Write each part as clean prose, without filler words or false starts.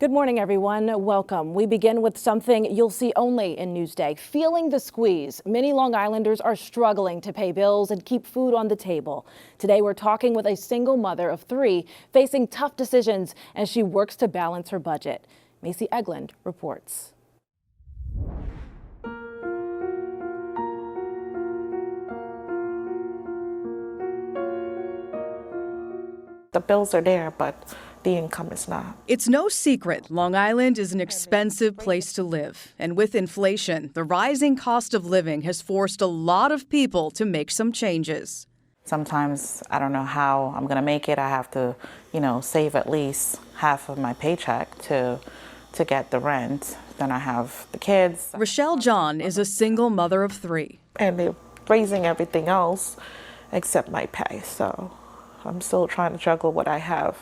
Good morning, everyone. Welcome. We begin with something you'll see only in Newsday. Feeling the squeeze. Many Long Islanders are struggling to pay bills and keep food on the table. Today, we're talking with a single mother of 3 facing tough decisions as she works to balance her budget. Macy Eglund reports. The bills are there, but the income is not. It's no secret Long Island is an expensive place to live. And with inflation, the rising cost of living has forced a lot of people to make some changes. Sometimes I don't know how I'm going to make it. I have to, save at least half of my paycheck to get the rent. Then I have the kids. Rochelle John is a single mother of 3. And they're raising everything else except my pay. So I'm still trying to juggle what I have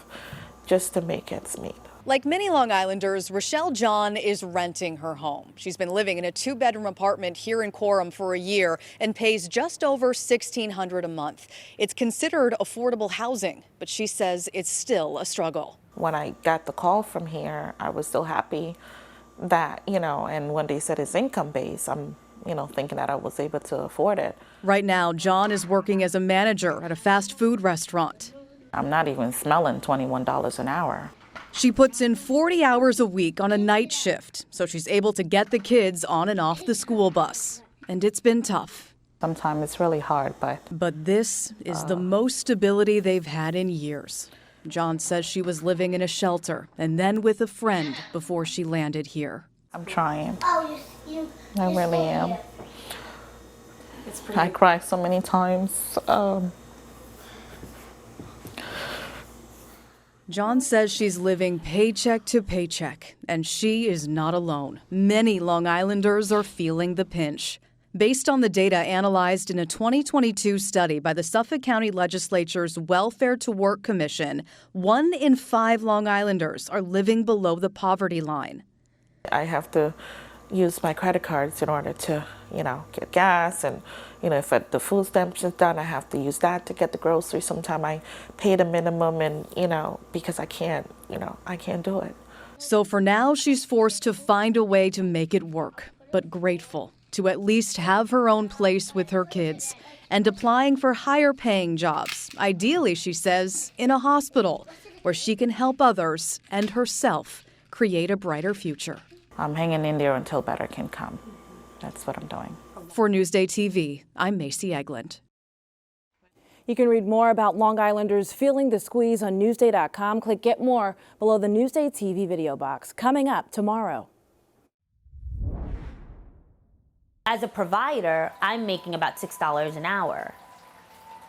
just to make ends meet. Like many Long Islanders, Rochelle John is renting her home. She's been living in a 2-bedroom apartment here in Coram for a year and pays just over $1,600 a month. It's considered affordable housing, but she says it's still a struggle. When I got the call from here, I was so happy that, and when they said it's income-based, I'm thinking that I was able to afford it. Right now, John is working as a manager at a fast food restaurant. I'm not even smelling $21 an hour. She puts in 40 hours a week on a night shift, so she's able to get the kids on and off the school bus. And it's been tough. Sometimes it's really hard, But this is the most stability they've had in years. John says she was living in a shelter and then with a friend before she landed here. I'm trying. I really am. I cry so many times. John says she's living paycheck to paycheck, and she is not alone. Many Long Islanders are feeling the pinch. Based on the data analyzed in a 2022 study by the Suffolk County Legislature's Welfare to Work Commission, 1 in 5 Long Islanders are living below the poverty line. I have to use my credit cards in order to, get gas. And, if the food stamps is done, I have to use that to get the groceries. Sometimes I pay the minimum and, because I can't do it. So for now, she's forced to find a way to make it work, but grateful to at least have her own place with her kids and applying for higher paying jobs. Ideally, she says, in a hospital where she can help others and herself create a brighter future. I'm hanging in there until better can come. That's what I'm doing. For NewsdayTV, I'm Macy Eglund. You can read more about Long Islanders feeling the squeeze on Newsday.com. Click Get More below the Newsday TV video box. Coming up tomorrow. As a provider, I'm making about $6 an hour.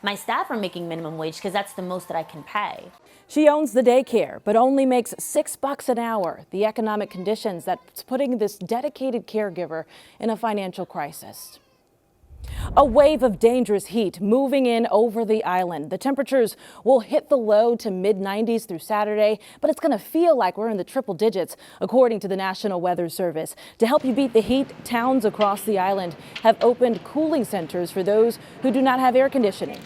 My staff are making minimum wage because that's the most that I can pay. She owns the daycare, but only makes $6 an hour. The economic conditions that's putting this dedicated caregiver in a financial crisis. A wave of dangerous heat moving in over the island. The temperatures will hit the low to mid-90s through Saturday, but it's going to feel like we're in the triple digits, according to the National Weather Service. To help you beat the heat, towns across the island have opened cooling centers for those who do not have air conditioning.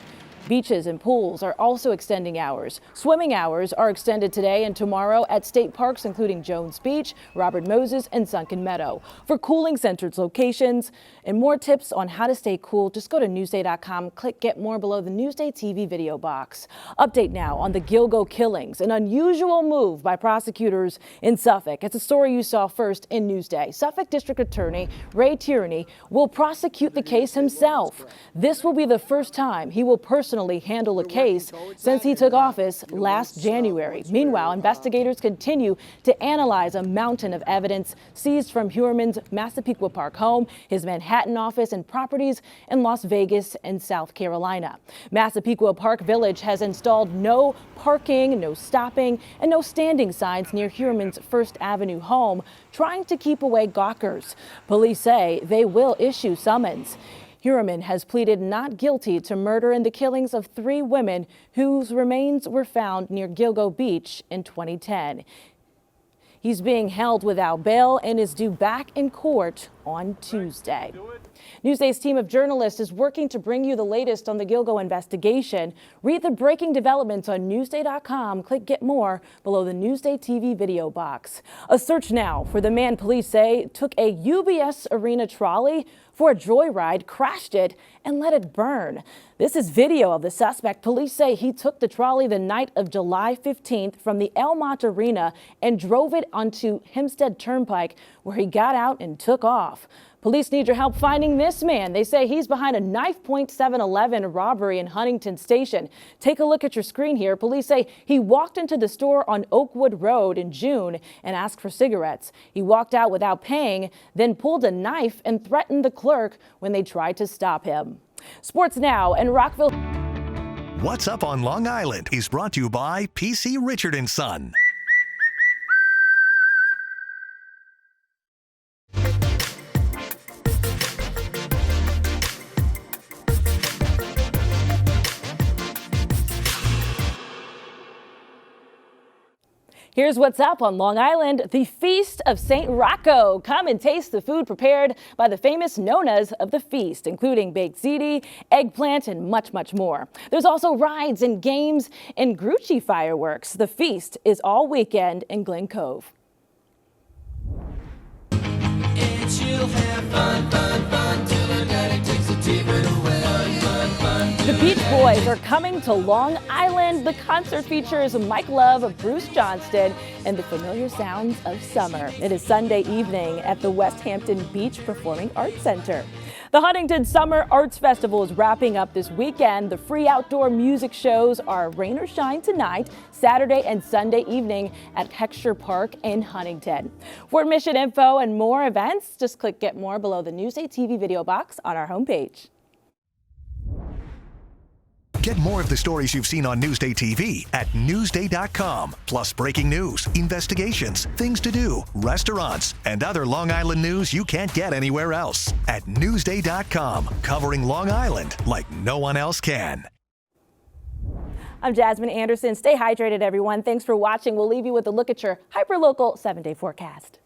Beaches and pools are also extending hours. Swimming hours are extended today and tomorrow at state parks, including Jones Beach, Robert Moses, and Sunken Meadow. For cooling centers locations and more tips on how to stay cool, just go to Newsday.com. Click Get More below the Newsday TV video box. Update now on the Gilgo killings, an unusual move by prosecutors in Suffolk. It's a story you saw first in Newsday. Suffolk District Attorney Ray Tierney will prosecute the case himself. This will be the first time he will personally handle a case since he took office last January. Meanwhile, investigators continue to analyze a mountain of evidence seized from Heuermann's Massapequa Park home, his Manhattan office, and properties in Las Vegas and South Carolina. Massapequa Park Village has installed no parking, no stopping, and no standing signs near Heuermann's First Avenue home, trying to keep away gawkers. Police say they will issue summons. Heuermann has pleaded not guilty to murder in the killings of 3 women whose remains were found near Gilgo Beach in 2010. He's being held without bail and is due back in court on Tuesday. Newsday's team of journalists is working to bring you the latest on the Gilgo investigation. Read the breaking developments on Newsday.com. Click Get More below the Newsday TV video box. A search now for the man police say took a UBS Arena trolley for a joyride, crashed it, and let it burn. This is video of the suspect. Police say he took the trolley the night of July 15th from the Elmont Arena and drove it onto Hempstead Turnpike, where he got out and took off. Police need your help finding this man. They say he's behind a knife-point 7-Eleven robbery in Huntington Station. Take a look at your screen here. Police say he walked into the store on Oakwood Road in June and asked for cigarettes. He walked out without paying, then pulled a knife and threatened the clerk when they tried to stop him. Sports now in Rockville. What's Up on Long Island is brought to you by PC Richard & Son. Here's what's up on Long Island, the Feast of St. Rocco. Come and taste the food prepared by the famous nonas of the feast, including baked ziti, eggplant, and much, much more. There's also rides and games and Grucci fireworks. The feast is all weekend in Glen Cove. The Beach Boys are coming to Long Island. The concert features Mike Love, Bruce Johnston, and the familiar sounds of summer. It is Sunday evening at the West Hampton Beach Performing Arts Center. The Huntington Summer Arts Festival is wrapping up this weekend. The free outdoor music shows are Rain or Shine tonight, Saturday and Sunday evening at Hexter Park in Huntington. For admission info and more events, just click Get More below the Newsday TV video box on our homepage. Get more of the stories you've seen on Newsday TV at Newsday.com. Plus breaking news, investigations, things to do, restaurants, and other Long Island news you can't get anywhere else. At Newsday.com, covering Long Island like no one else can. I'm Jasmine Anderson. Stay hydrated, everyone. Thanks for watching. We'll leave you with a look at your hyperlocal 7-day forecast.